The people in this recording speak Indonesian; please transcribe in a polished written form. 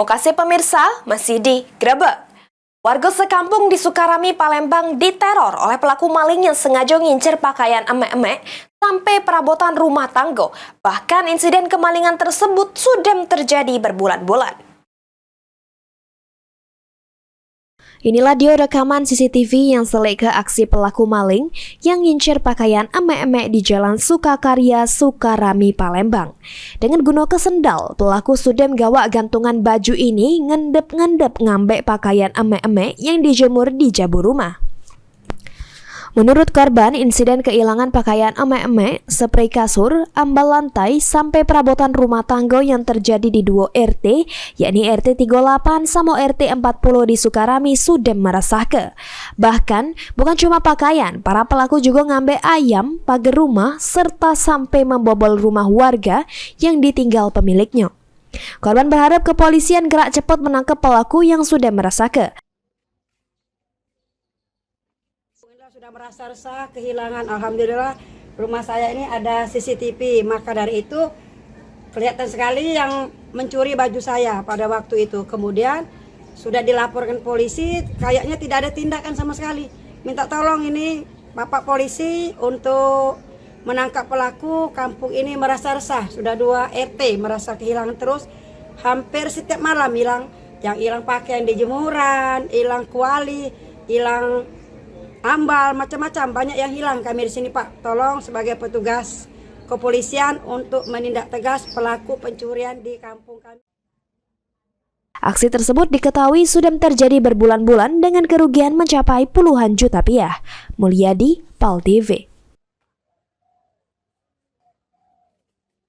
Lokasi pemirsa masih digrebek. Warga sekampung di Sukarami, Palembang diteror oleh pelaku maling yang sengaja ngincer pakaian emek-emek sampai perabotan rumah tangga. Bahkan insiden kemalingan tersebut sudah terjadi berbulan-bulan. Inilah dia rekaman CCTV yang seleka aksi pelaku maling yang ngincer pakaian emek-emek di Jalan Sukakarya, Sukarami, Palembang. Dengan gunakan sendal, pelaku sudah gawak gantungan baju ini ngendep-ngendep ngambek pakaian emek-emek yang dijemur di jabur rumah. Menurut korban, insiden kehilangan pakaian emek-emek, spray kasur, ambal lantai, sampai perabotan rumah tangga yang terjadi di dua RT, yakni RT 38 sama RT 40 di Sukarami sudah meresahkan. Bahkan, bukan cuma pakaian, para pelaku juga ngambil ayam, pagar rumah, serta sampai membobol rumah warga yang ditinggal pemiliknya. Korban berharap kepolisian gerak cepat menangkap pelaku yang sudah meresahkan. Sudah merasa resah, kehilangan. Alhamdulillah rumah saya ini ada CCTV, maka dari itu kelihatan sekali yang mencuri baju saya pada waktu itu. Kemudian sudah dilaporkan polisi, kayaknya tidak ada tindakan sama sekali. Minta tolong ini Bapak polisi untuk menangkap pelaku. Kampung ini merasa resah, sudah 2 RT merasa kehilangan terus. Hampir setiap malam hilang, yang hilang pakaian di jemuran, hilang kuali, hilang ambal, macam-macam, banyak yang hilang kami di sini, Pak. Tolong sebagai petugas kepolisian untuk menindak tegas pelaku pencurian di kampung kami. Aksi tersebut diketahui sudah terjadi berbulan-bulan dengan kerugian mencapai puluhan juta rupiah. Mulyadi, PAL TV.